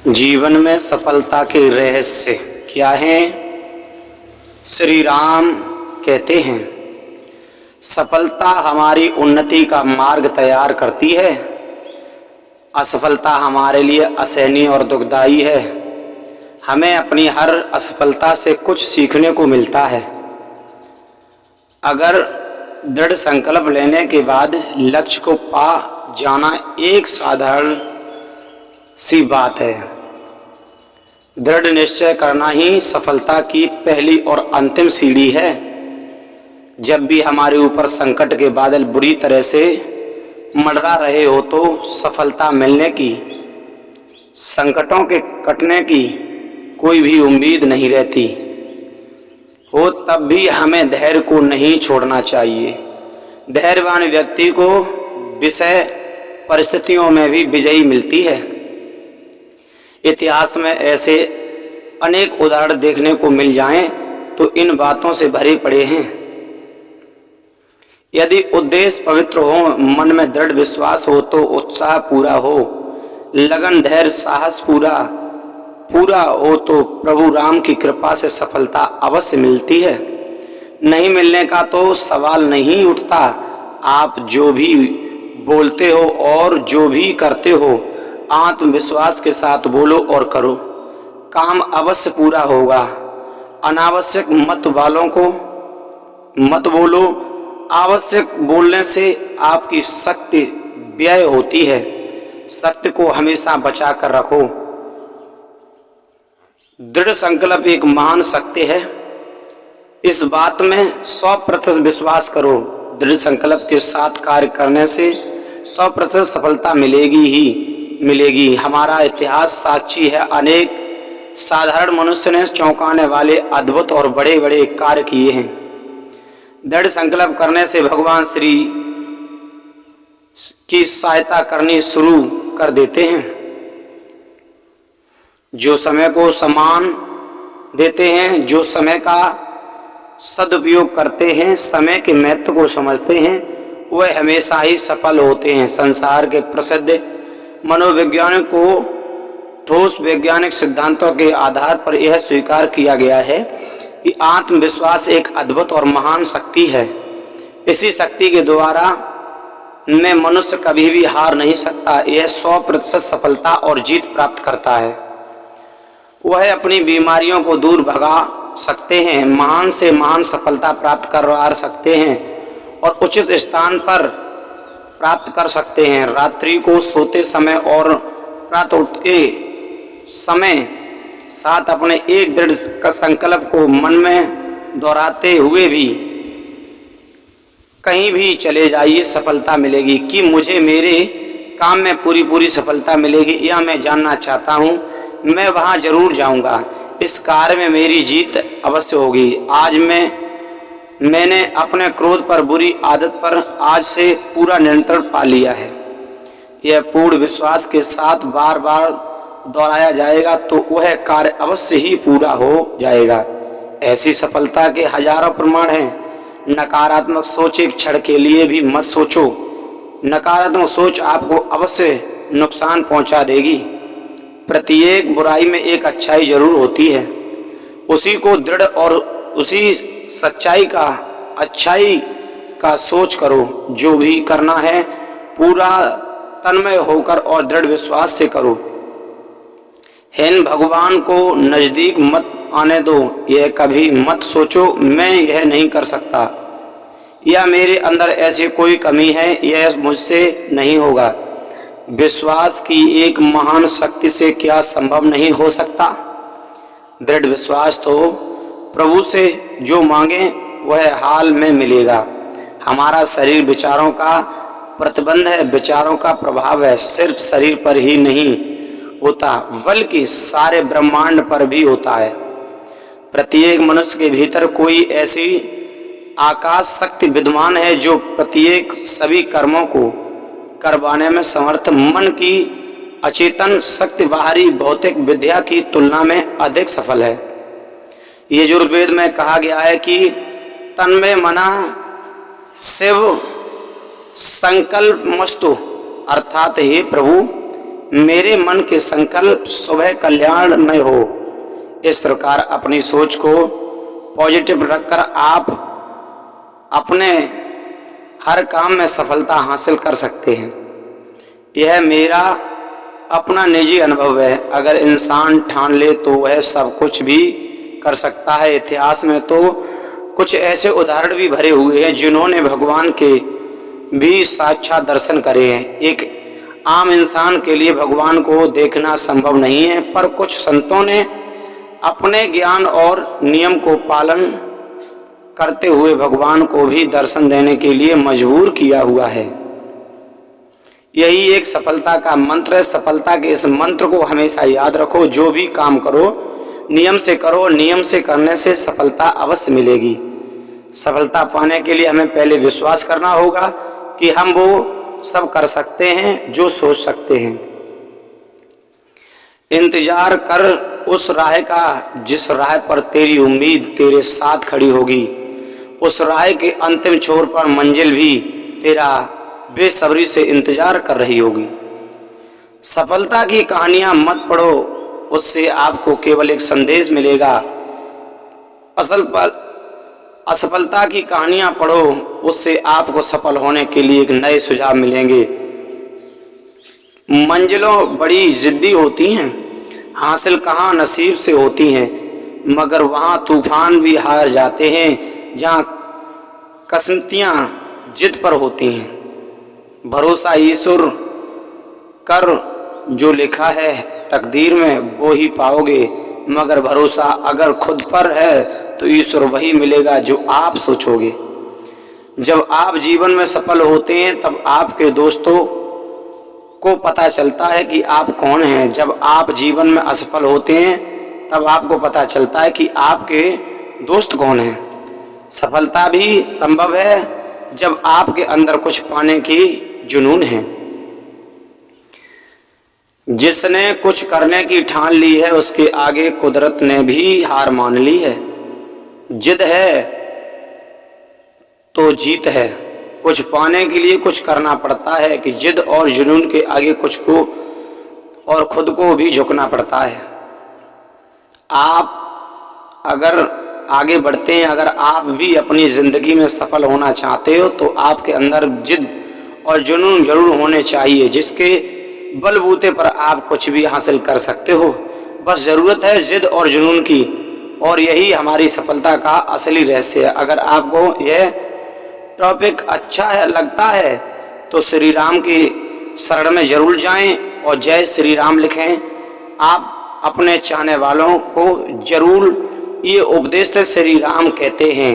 जीवन में सफलता के रहस्य क्या हैं? श्री राम कहते हैं, सफलता हमारी उन्नति का मार्ग तैयार करती है, असफलता हमारे लिए असहनीय और दुखदाई है। हमें अपनी हर असफलता से कुछ सीखने को मिलता है। अगर दृढ़ संकल्प लेने के बाद लक्ष्य को पा जाना एक साधारण सी बात है। दृढ़ निश्चय करना ही सफलता की पहली और अंतिम सीढ़ी है। जब भी हमारे ऊपर संकट के बादल बुरी तरह से मंडरा रहे हो तो सफलता मिलने की, संकटों के कटने की कोई भी उम्मीद नहीं रहती हो, तब भी हमें धैर्य को नहीं छोड़ना चाहिए। धैर्यवान व्यक्ति को विषय परिस्थितियों में भी विजयी मिलती है। इतिहास में ऐसे अनेक उदाहरण देखने को मिल जाएं तो इन बातों से भरे पड़े हैं। यदि उद्देश्य पवित्र हो, मन में दृढ़ विश्वास हो तो उत्साह पूरा हो, लगन धैर्य साहस पूरा हो तो प्रभु राम की कृपा से सफलता अवश्य मिलती है। नहीं मिलने का तो सवाल नहीं उठता। आप जो भी बोलते हो और जो भी करते हो आत्मविश्वास के साथ बोलो और करो, काम अवश्य पूरा होगा। अनावश्यक मत बोलो। आवश्यक बोलने से आपकी शक्ति व्यय होती है। सत्य को हमेशा बचा कर रखो। दृढ़ संकल्प एक महान शक्ति है, इस बात में 100% विश्वास करो। दृढ़ संकल्प के साथ कार्य करने से 100% सफलता मिलेगी ही मिलेगी। हमारा इतिहास साक्षी है, अनेक साधारण मनुष्य ने चौंकाने वाले अद्भुत और बड़े बड़े कार्य किए हैं। दृढ़ संकल्प करने से भगवान श्री की सहायता करनी शुरू कर देते हैं। जो समय को सम्मान देते हैं, जो समय का सदुपयोग करते हैं, समय के महत्व को समझते हैं, वह हमेशा ही सफल होते हैं। संसार के प्रसिद्ध मनोवैज्ञानिक को ठोस वैज्ञानिक सिद्धांतों के आधार पर यह स्वीकार किया गया है कि आत्मविश्वास एक अद्भुत और महान शक्ति है। इसी शक्ति के द्वारा में मनुष्य कभी भी हार नहीं सकता। यह 100% सफलता और जीत प्राप्त करता है। वह अपनी बीमारियों को दूर भगा सकते हैं, महान से महान सफलता प्राप्त करवा सकते हैं और उचित स्थान पर प्राप्त कर सकते हैं। रात्रि को सोते समय और प्रातः उठते समय साथ अपने एक दृढ़ संकल्प को मन में दोहराते हुए भी कहीं भी चले जाइए, सफलता मिलेगी। कि मुझे मेरे काम में पूरी सफलता मिलेगी या मैं जानना चाहता हूँ, मैं वहाँ जरूर जाऊँगा। इस कार्य में मेरी जीत अवश्य होगी। आज मैंने अपने क्रोध पर, बुरी आदत पर आज से पूरा नियंत्रण पा लिया है। यह पूर्ण विश्वास के साथ बार बार दोहराया जाएगा तो वह कार्य अवश्य ही पूरा हो जाएगा। ऐसी सफलता के हजारों प्रमाण हैं। नकारात्मक सोच एक क्षण के लिए भी मत सोचो। नकारात्मक सोच आपको अवश्य नुकसान पहुंचा देगी। प्रत्येक बुराई में एक अच्छाई जरूर होती है। उसी को दृढ़ और उसी अच्छाई का सोच करो। जो भी करना है पूरा तन्मय होकर और दृढ़ विश्वास से करो। हीन भगवान को नजदीक मत आने दो। यह कभी मत सोचो मैं यह नहीं कर सकता या मेरे अंदर ऐसी कोई कमी है, यह मुझसे नहीं होगा। विश्वास की एक महान शक्ति से क्या संभव नहीं हो सकता। दृढ़ विश्वास तो प्रभु से जो मांगे वह हाल में मिलेगा। हमारा शरीर विचारों का प्रतिबंध है, विचारों का प्रभाव है। सिर्फ शरीर पर ही नहीं होता बल्कि सारे ब्रह्मांड पर भी होता है। प्रत्येक मनुष्य के भीतर कोई ऐसी आकाश शक्ति विद्यमान है जो प्रत्येक सभी कर्मों को करवाने में समर्थ। मन की अचेतन शक्ति बाहरी भौतिक विद्या की तुलना में अधिक सफल है। यजुर्वेद में कहा गया है कि तन्मे मना शिव संकल्प मस्तु, अर्थात हे प्रभु मेरे मन के संकल्प सुबह कल्याणमय हो। इस प्रकार अपनी सोच को पॉजिटिव रखकर आप अपने हर काम में सफलता हासिल कर सकते हैं। यह मेरा अपना निजी अनुभव है। अगर इंसान ठान ले तो वह सब कुछ भी कर सकता है। इतिहास में तो कुछ ऐसे उदाहरण भी भरे हुए हैं जिन्होंने भगवान के भी साक्षात दर्शन करे हैं। एक आम इंसान के लिए भगवान को देखना संभव नहीं है, पर कुछ संतों ने अपने ज्ञान और नियम को पालन करते हुए भगवान को भी दर्शन देने के लिए मजबूर किया हुआ है। यही एक सफलता का मंत्र है। सफलता के इस मंत्र को हमेशा याद रखो। जो भी काम करो नियम से करो, नियम से करने से सफलता अवश्य मिलेगी। सफलता पाने के लिए हमें पहले विश्वास करना होगा कि हम वो सब कर सकते हैं जो सोच सकते हैं। इंतजार कर उस राह का जिस राह पर तेरी उम्मीद तेरे साथ खड़ी होगी। उस राह के अंतिम छोर पर मंजिल भी तेरा बेसब्री से इंतजार कर रही होगी। सफलता की कहानियां मत पढ़ो, उससे आपको केवल एक संदेश मिलेगा। असफलता की कहानियां पढ़ो, उससे आपको सफल होने के लिए एक नए सुझाव मिलेंगे। मंजिलों बड़ी जिद्दी होती हैं, हासिल कहाँ नसीब से होती हैं, मगर वहाँ तूफान भी हार जाते हैं जहाँ कसमतियाँ जिद पर होती हैं। भरोसा ईश्वर कर, जो लिखा है तकदीर में वो ही पाओगे, मगर भरोसा अगर खुद पर है तो ईश्वर वही मिलेगा जो आप सोचोगे। जब आप जीवन में सफल होते हैं तब आपके दोस्तों को पता चलता है कि आप कौन हैं। जब आप जीवन में असफल होते हैं तब आपको पता चलता है कि आपके दोस्त कौन हैं। सफलता भी संभव है जब आपके अंदर कुछ पाने की जुनून है। जिसने कुछ करने की ठान ली है उसके आगे कुदरत ने भी हार मान ली है। जिद है तो जीत है। कुछ पाने के लिए कुछ करना पड़ता है कि जिद और जुनून के आगे कुछ को और खुद को भी झुकना पड़ता है। आप अगर आगे बढ़ते हैं, अगर आप भी अपनी जिंदगी में सफल होना चाहते हो तो आपके अंदर जिद और जुनून जरूर होने चाहिए, जिसके बलबूते पर आप कुछ भी हासिल कर सकते हो। बस जरूरत है जिद और जुनून की, और यही हमारी सफलता का असली रहस्य है। अगर आपको यह टॉपिक अच्छा है लगता है तो श्री राम के शरण में जरूर जाएं और जय श्री राम लिखें। आप अपने चाहने वालों को जरूर ये उपदेश श्री राम कहते हैं